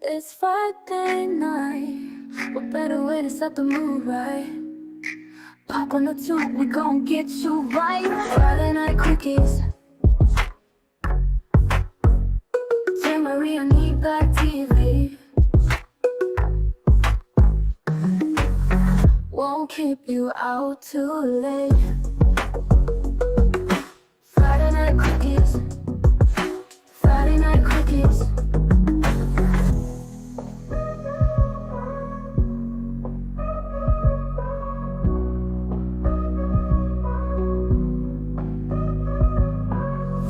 It's Friday night. What better way to set the mood right? Pop on the tube, we gon' get you right. Friday night quickies. Jae Marie E-Black TV. Won't keep you out too late. Friday night quickies. Friday night quickies.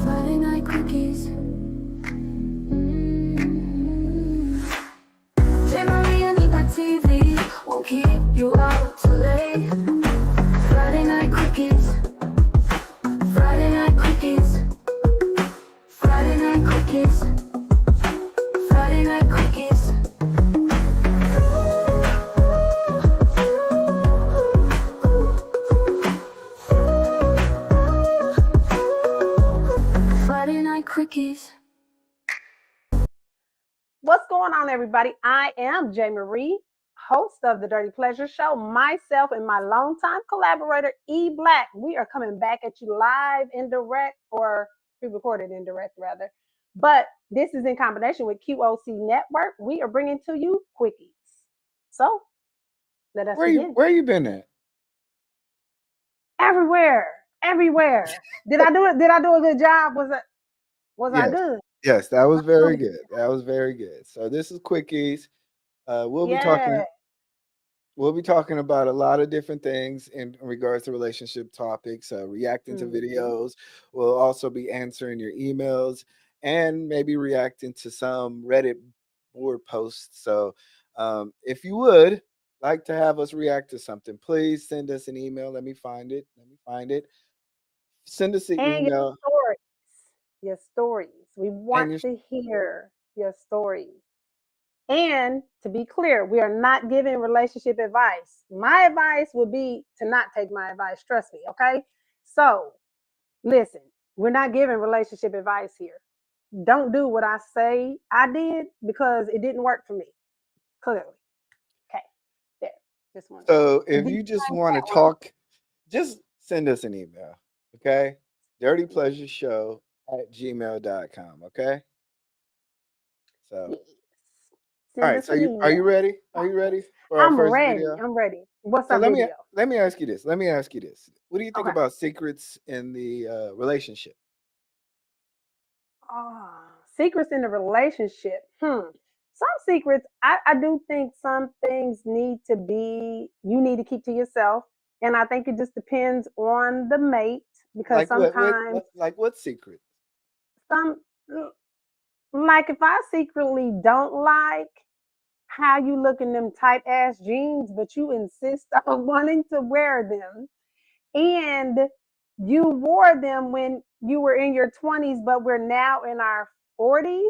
Friday night quickies. Jae Marie E-Black TV won't keep you out too late. Friday night quickies. Friday night quickies. Friday night quickies. Friday night quickies. Friday night quickies. What's going on, everybody? I am Jae Marie, host of the Dirty Pleasure Show. Myself and my longtime collaborator, E-Black. We are coming back at you live and direct, or pre-recorded and direct, rather. But this is in combination with QOC Network. We are bringing to you Quickies. So, let us begin. Where you been at? Everywhere. Did I do it? Did I do a good job? Was I Yes. good? Yes, that was very good. That was very good. So this is Quickies. We'll be talking about a lot of different things in regards to relationship topics, reacting to videos. We'll also be answering your emails and maybe reacting to some Reddit board posts. So if you would like to have us react to something, please send us an email. Let me find it. Send us an And email. your stories. We want to hear your stories. And to be clear, we are not giving relationship advice. My advice would be to not take my advice. Trust me, okay? So, listen, we're not giving relationship advice here. Don't do what I say I did because it didn't work for me. Clearly. Okay. There. Just one. So if you just want to talk, just send us an email, okay? dirtypleasureshow@gmail.com, okay? So, Yes. all right. So are you ready? Are you ready for our first video? I'm ready. What's So our video? let me ask you this. Let me ask you this. What do you think Okay. about secrets in the relationship? Secrets in the relationship. Some secrets, I do think some things you need to keep to yourself. And I think it just depends on the mate because sometimes like what secret? like if I secretly don't like how you look in them tight ass jeans, but you insist on wanting to wear them, and you wore them when you were in your 20s, but we're now in our 40s.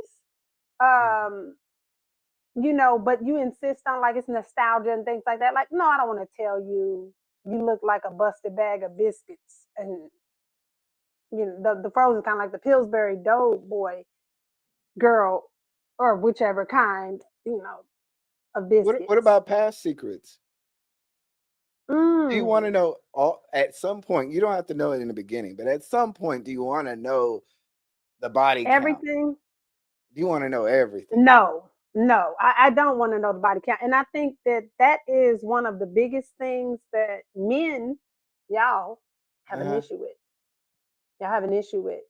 But you insist on like it's nostalgia and things like that. Like, no, I don't want to tell you you look like a busted bag of biscuits. And the frozen kind, like the Pillsbury Doughboy girl, or whichever kind, of biscuits. What about past secrets? Do you want to Mm. know at some point? You don't have to know it in the beginning, but at some point, do you want to know the body count? Everything? Do you want to know everything? No, I don't want to know the body count. And I think that is one of the biggest things that men, y'all, have an issue with. Y'all have an issue with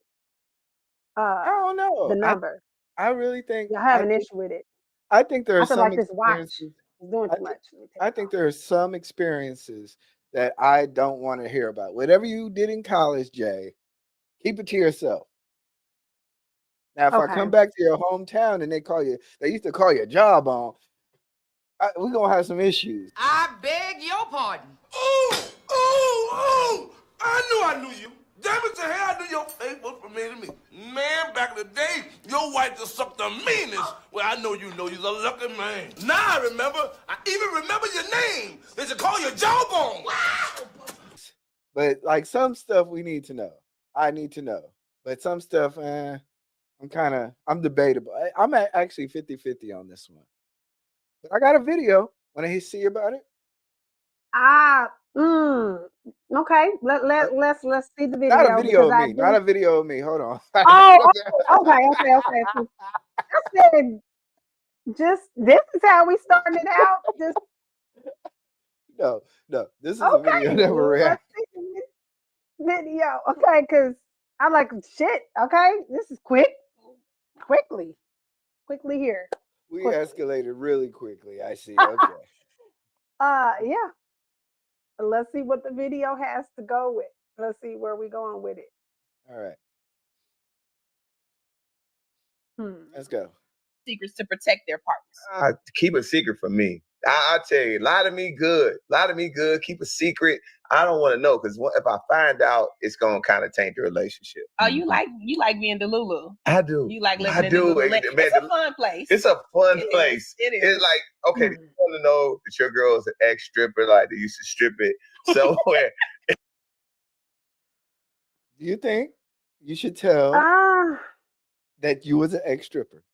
I don't know. the number. I really think Y'all have an issue with it. I think there are I feel some like this watch experiences. is doing too much. I think there are some experiences that I don't want to hear about. Whatever you did in college, Jay, keep it to yourself. Now, if I come back to your hometown and they used to call you jawbone, we're going to have some issues. I beg your pardon. Ooh, I knew you. Damn it to hell, I knew your face was familiar to me. Man, back in the day, your wife just sucked the meanest. Well, I know you're a lucky man. Now I remember. I even remember your name. They should call you Jawbone. But like some stuff we need to know. I need to know. But some stuff, I'm I'm debatable. I'm actually 50-50 on this one. But I got a video. Want to see about it? Ah, okay. Let's see the Not a video video because of I me. Not do. a video of me. Hold on. Oh, okay. I said, just this is how we starting it out. Just No, no. This is a video okay. that we're Let's reacting. see the video. Okay, because I'm like shit. Okay, this is quickly here, We quickly. escalated really quickly. I see. Okay. Yeah. Let's see what the video has to go with. Let's see where we going with it. All right. Let's Hmm. go. Secrets to protect their partners. Keep a secret from me. I tell you, lie to me good. Lie to me good. Keep a secret. I don't want to know because if I find out, it's gonna kind of taint the relationship. Oh, you like being Delulu. I do. You like living in Delulu. Man, it's a fun place. It's a fun place. It is. It's like, okay, you want to know that your girl is an ex-stripper, like they used to strip it somewhere. Do you think you should tell that you was an ex-stripper?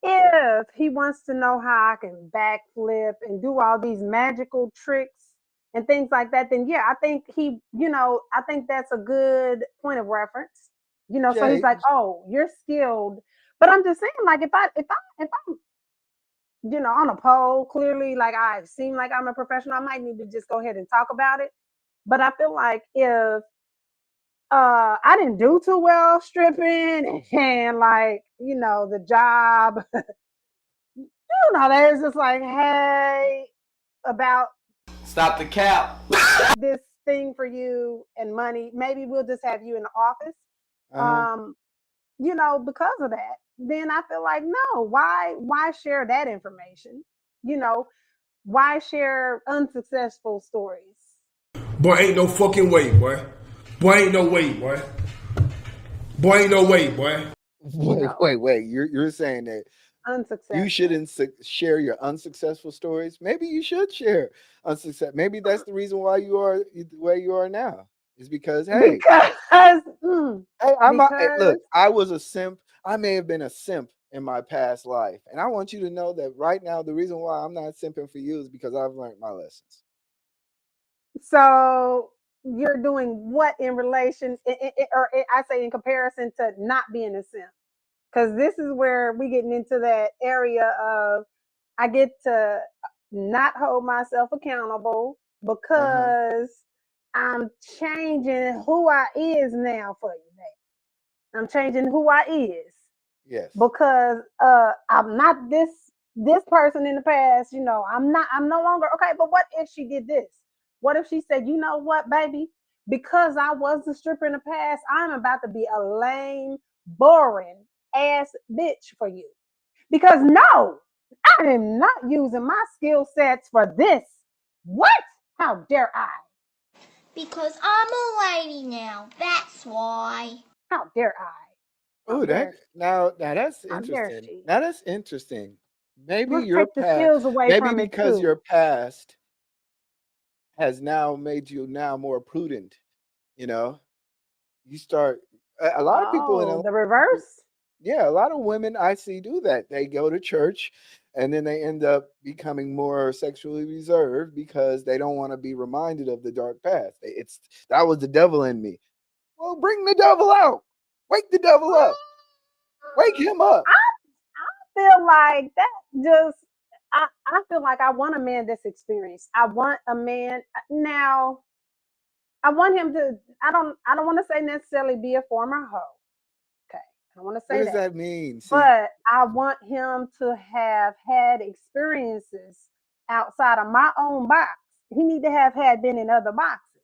If he wants to know how I can backflip and do all these magical tricks and things like that, then yeah, I think I think that's a good point of reference. So he's Jae, like, "Oh, you're skilled," but I'm just saying, like, if I'm on a pole, clearly, like I seem like I'm a professional, I might need to just go ahead and talk about it. But I feel like if I didn't do too well stripping and like the job there's just like, hey, about Stop the cap. this thing for you and money. Maybe we'll just have you in the office. Um, because of that, then I feel like no, why share that information? Why share unsuccessful stories? Boy, ain't no fucking way, boy. Boy, ain't no way, boy. Boy, ain't no way, boy. Wait. You're saying that you shouldn't share your unsuccessful stories? Maybe you should share unsuccess. Maybe that's the reason why you are the way you are now. Is because hey, look, I was a simp. I may have been a simp in my past life, and I want you to know that right now the reason why I'm not simping for you is because I've learned my lessons. So you're doing what in relation, or I say in comparison to not being a simp? Because this is where we getting into that area of I get to not hold myself accountable because I'm changing who I is now for you, baby. I'm changing who I is. Yes. Because I'm not this person in the past, I'm no longer okay, but what if she did this? What if she said, you know what, baby? Because I was the stripper in the past, I'm about to be a lame, boring ass bitch for you. Because no, I am not using my skill sets for this. What? How dare I? Because I'm a lady now. That's why. How dare I? Oh, now that's interesting. Now that's interesting. Maybe Let's your take the past, skills away maybe from it because too. your past has now made you now more prudent. You start a lot of people in The reverse? yeah, a lot of women I see do that. They go to church and then they end up becoming more sexually reserved because they don't want to be reminded of the dark past. That was the devil in me. Well, bring the devil out. Wake the devil up. Wake him up. I feel like that just I feel like I want a man that's experienced. I want a man now. I want him to. I don't want to say necessarily be a former hoe. Okay, I don't want to What say does that. that mean? See, But I want him to have had experiences outside of my own box. He need to have had been in other boxes,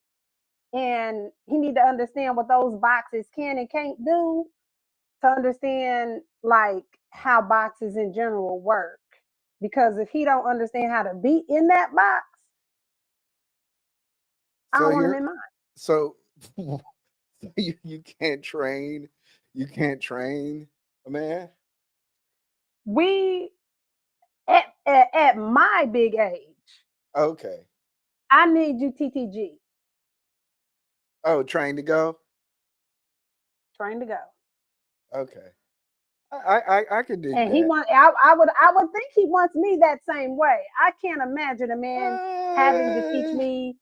and he need to understand what those boxes can and can't do to understand like how boxes in general work. Because if he don't understand how to be in that box, I so don't want him you're in mine. so you can't train a man. We at my big age, Okay. I need you TTG. Oh, train to go. Trained to go. Okay. I could dig And that. I would think he wants me that same way. I can't imagine a man having to teach me.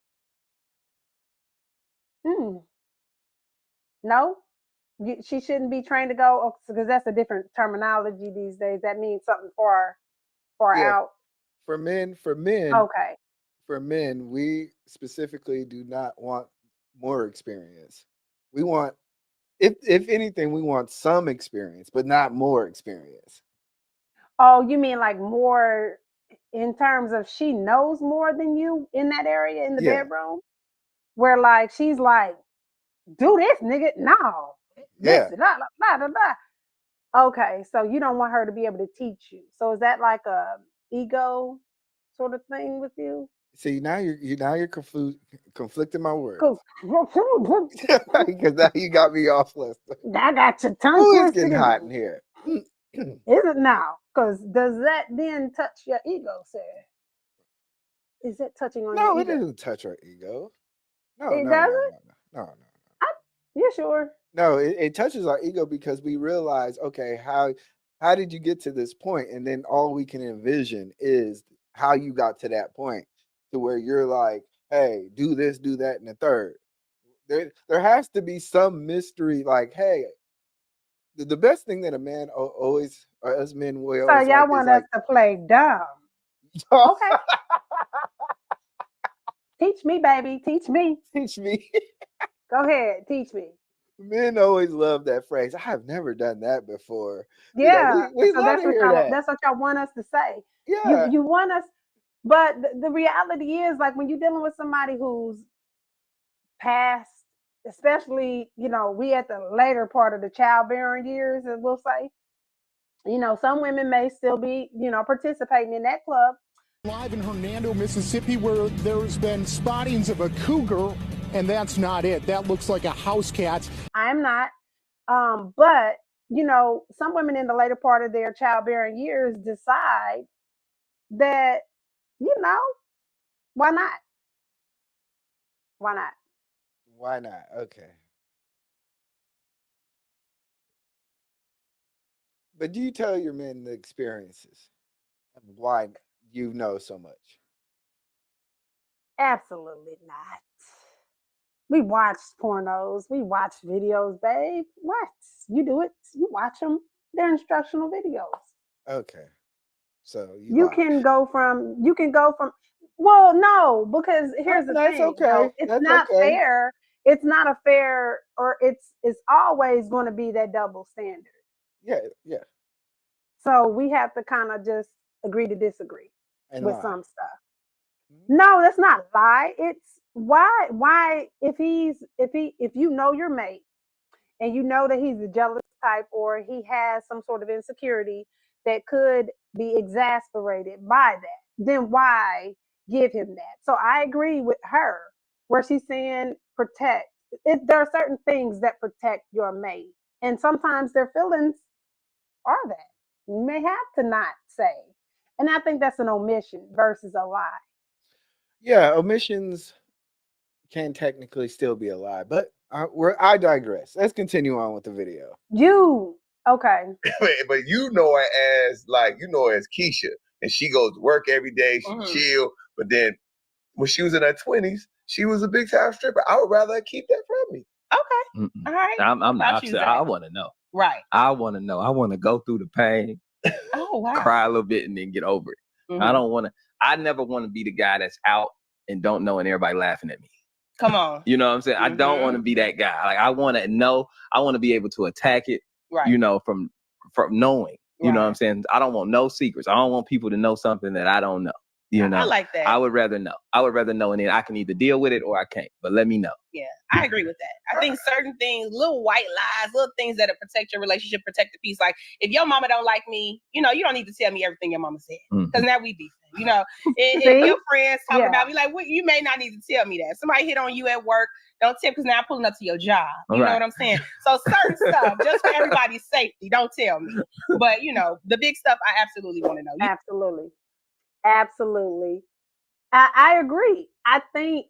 No, she shouldn't be trained to go because that's a different terminology these days. That means something far Yeah, out. for men, Okay. for men, we specifically do not want more experience. We want, if anything, we want some experience, but not more experience. Oh, you mean like more in terms of she knows more than you in that area in the Yeah, bedroom? Where like she's like, do this, nigga. No. yeah. Listen, blah, blah, blah, blah. Okay, so you don't want her to be able to teach you. So is that like a ego sort of thing with you? See, now you're conflicting my words Cool. because now you got me off list. I got your tongue Oh, it's twisted. getting hot in here. Is it now? Because does that then touch your ego, sir? Is it touching on your No, it ego? doesn't touch our ego. No, It no, no, doesn't? no, no, no, no. You sure? No, it touches our ego because we realize, okay, how did you get to this point? And then all we can envision is how you got to that point to where you're like, hey, do this, do that, and the third. There has to be some mystery, like, hey, the best thing that a man always, or us men will So always like y'all is want us like, to play dumb. Okay. Teach me, baby. Teach me. teach me. Go ahead. Teach me. Men always love that phrase. I have never done that before. Yeah. We So love to hear that. that's what y'all want us to say. Yeah. You want us, but the reality is like when you're dealing with somebody who's past, especially, we at the later part of the childbearing years, as we'll say, some women may still be, participating in that club. Live in Hernando, Mississippi, where there's been spottings of a cougar, and that's not it. That looks like a house cat. I'm not. But, some women in the later part of their childbearing years decide that, why not? Why not? Why not? Okay. But do you tell your men the experiences of why you know so much? Absolutely not. We watch pornos. We watch videos, babe. What? You do it. You watch them. They're instructional videos. Okay. So you You lie. can go from, well, no, because here's the That's thing, okay. it's That's not okay. fair. It's not a fair, or it's always going to be that double standard. Yeah, yeah. So we have to kind of just agree to disagree And with lie. some stuff. No, that's not a lie. It's why if you know your mate and you know that he's a jealous type or he has some sort of insecurity that could be exasperated by that, then why give him that? So I agree with her where she's saying protect. There are certain things that protect your mate, and sometimes their feelings are that. You may have to not say. And I think that's an omission versus a lie. Yeah, omissions can technically still be a lie, but I digress. Let's continue on with the video. Okay. But you know her as Keisha, and she goes to work every day. She chill, but then when she was in her 20s, she was a big time stripper. I would rather keep that from me. Okay. All right. I'm the opposite. I want to know. Right. I want to know. I want to go through the pain, Oh, wow. cry a little bit, and then get over it. I don't want to. I never want to be the guy that's out and don't know, and everybody laughing at me. Come on. You know what I'm saying? I don't want to be that guy. Like I want to know. I want to be able to attack it. Right. From knowing. You know what I'm saying? I don't want no secrets. I don't want people to know something that I don't know. I like that. I would rather know. And then I can either deal with it or I can't. But let me know. Yeah, I agree with that. I think certain things, little white lies, little things that protect your relationship, protect the peace. Like if your mama don't like me, you don't need to tell me everything your mama said, because now we beefing. If your friends talk about me, like you may not need to tell me that. Somebody hit on you at work, don't tell, because now I'm pulling up to your job. You know what I'm saying? So certain stuff, just for everybody's safety, don't tell me. But the big stuff, I absolutely want to know. Absolutely. I agree. I think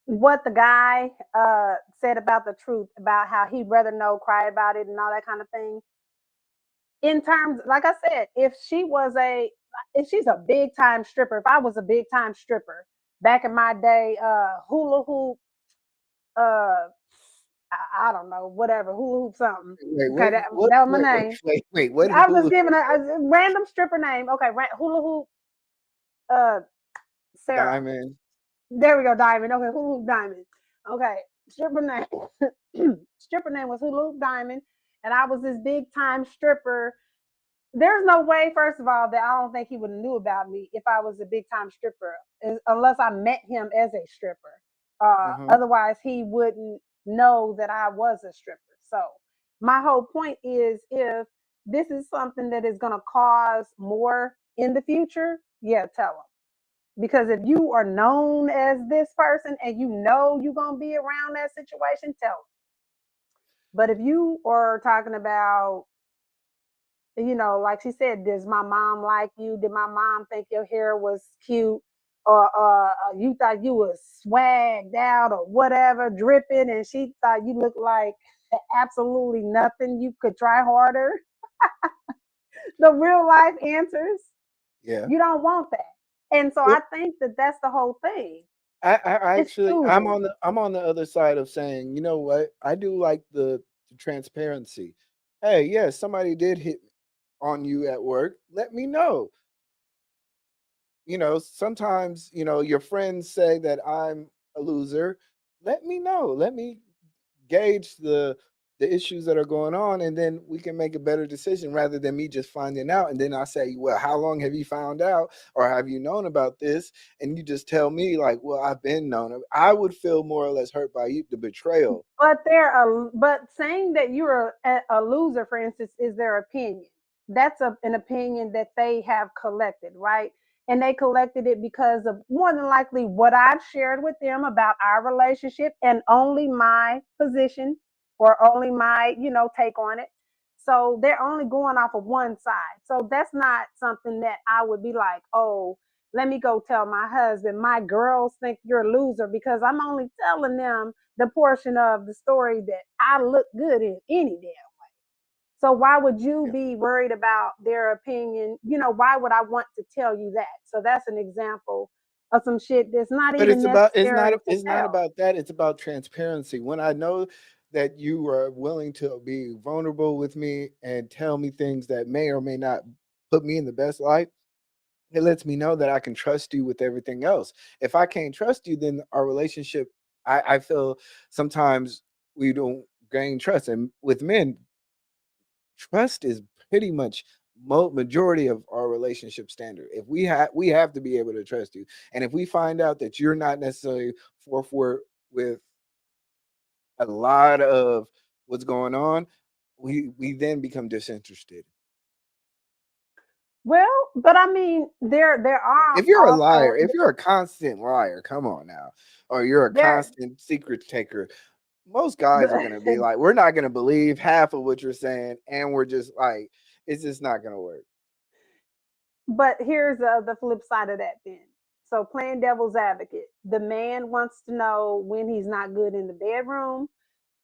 what the guy said about the truth, about how he'd rather know, cry about it, and all that kind of thing. In terms, like I said, if she's a big time stripper, if I was a big time stripper back in my day, hula hoop, I don't know, whatever, hula hoop something. Wait, Okay, that was my name. wait, what I was hula just giving a random stripper name. Okay, hula hoop, uh, Sarah. diamond? There we go, Diamond. Okay, Hula Hoop Diamond. Okay, stripper name. Stripper name was Hula Hoop Diamond, and I was this big time stripper. There's no way, first of all, that I don't think he would have knew about me if I was a big time stripper, unless I met him as a stripper. Otherwise, he wouldn't know that I was a stripper. So, my whole point is, if this is something that is going to cause more in the future, yeah, tell him. Because if you are known as this person and you know you're going to be around that situation, tell them. But if you are talking about, like she said, does my mom like you? Did my mom think your hair was cute? Or you thought you was swagged out or whatever, dripping, and she thought you looked like absolutely nothing. You could try harder. The real life answers. Yeah. You don't want that. And so I think that that's the whole thing. I It's actually choosing. I'm on the other side of saying, you know what? I do like the transparency. Hey, yes, somebody did hit on you at work. Let me know. Sometimes, your friends say that I'm a loser. Let me know. Let me gauge the issues that are going on, and then we can make a better decision rather than me just finding out. And then I say, well, how long have you found out, or have you known about this? And you just tell me like, well, I've been known. I would feel more or less hurt by the betrayal. But saying that you're a loser, for instance, is their opinion. That's an opinion that they have collected, right? And they collected it because of, more than likely, what I've shared with them about our relationship, and only my position, or only my, take on it. So they're only going off of one side. So that's not something that I would be like, oh, let me go tell my husband, my girls think you're a loser, because I'm only telling them the portion of the story that I look good in any damn way. So why would you be worried about their opinion? Why would I want to tell you that? So that's an example of some shit that's not But even necessary to it's not tell. about that. It's about transparency. When I know that you are willing to be vulnerable with me and tell me things that may or may not put me in the best light, it lets me know that I can trust you with everything else. If I can't trust you, then our relationship, I feel sometimes we don't gain trust. And with men, trust is pretty much majority of our relationship standard. If we have to be able to trust you. And if we find out that you're not necessarily forthward with a lot of what's going on, we then become disinterested. Well, but I mean, there are If you're a also liar, if you're a constant liar, come on now, or you're a there. constant secret taker, most guys are gonna be like, we're not gonna believe half of what you're saying, and we're just like, it's just not gonna work. But here's the flip side of that then. So, playing devil's advocate, the man wants to know when he's not good in the bedroom.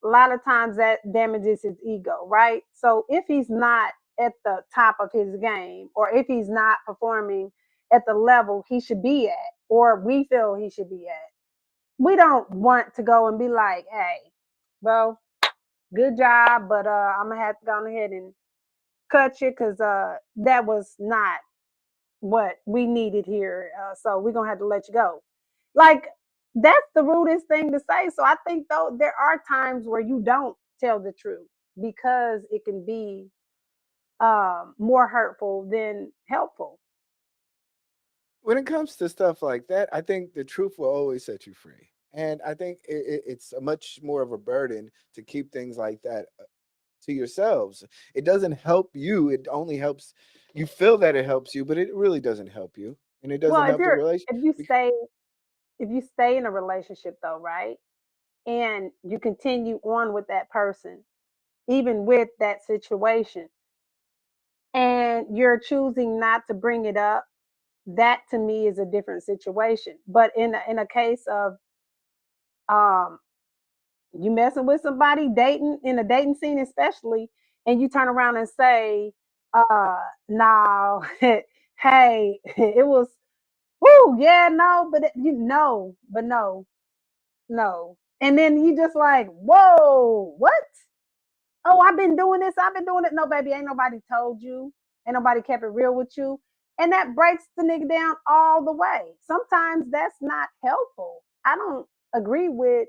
A lot of times that damages his ego, right? So if he's not at the top of his game, or if he's not performing at the level he should be at, or we feel he should be at, we don't want to go and be like, hey, well, good job, but I'm gonna have to go ahead and cut you, because that was not what we needed here. So we're gonna have to let you go. Like, that's the rudest thing to say. So I think, though, there are times where you don't tell the truth, because it can be more hurtful than helpful. When it comes to stuff like that, I think the truth will always set you free. And I think it's a much more of a burden to keep things like that to yourselves. It doesn't help you. It only helps you feel that it helps you, but it really doesn't help you, and it Well, doesn't help the relation. if you stay if you stay in a relationship, though, right, and you continue on with that person, even with that situation, and you're choosing not to bring it up, that to me is a different situation. But in a case of You messing with somebody, dating in a dating scene, especially, and you turn around and say, no, hey, it was, woo, yeah, no, but no. And then you just like, whoa, what? Oh, I've been doing this, I've been doing it. No, baby, ain't nobody told you. Ain't nobody kept it real with you. And that breaks the nigga down all the way. Sometimes that's not helpful. I don't agree with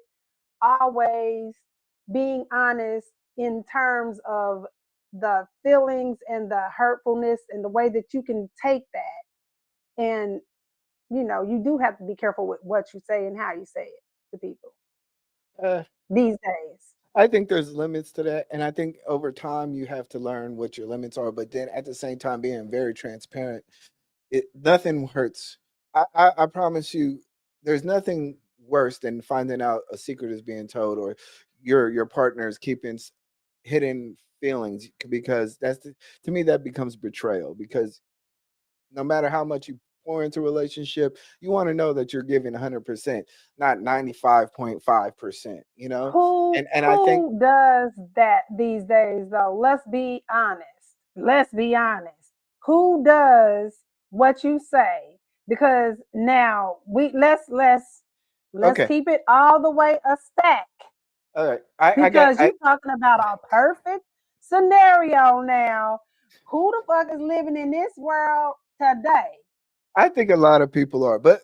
always being honest in terms of the feelings and the hurtfulness and the way that you can take that. And, you do have to be careful with what you say and how you say it to people these days. I think there's limits to that. And I think over time you have to learn what your limits are. But then at the same time, being very transparent, nothing hurts. I promise you, there's nothing worse than finding out a secret is being told, or your partner is keeping hidden feelings, because to me that becomes betrayal. Because no matter how much you pour into a relationship, you want to know that you're giving 100%, not 95.5%. And I think Who does that these days though? Let's be honest. Who does what you say? Because now let's okay, keep it all the way a stack. all right. I got. Because you're talking about a perfect scenario now. Who the fuck is living in this world today? I think a lot of people are, but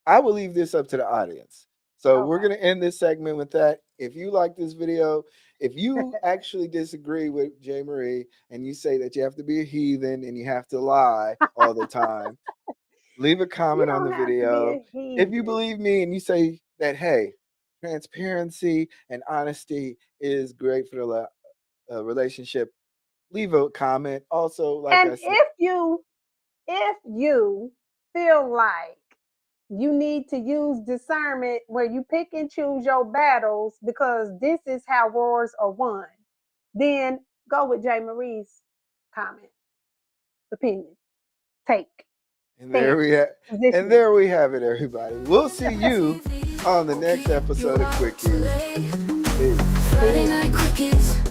I will leave this up to the audience. So we're going to end this segment with that. If you like this video, if you actually disagree with Jae Marie and you say that you have to be a heathen and you have to lie all the time, leave a comment on the video. If you believe me and you say that, hey, transparency and honesty is great for the relationship, leave a comment. Also, like and I said, if you feel like you need to use discernment where you pick and choose your battles because this is how wars are won, then go with Jae Marie's comment, opinion, take. and there we have it, everybody. We'll see you on the next episode of Quickies. Friday night Quickies.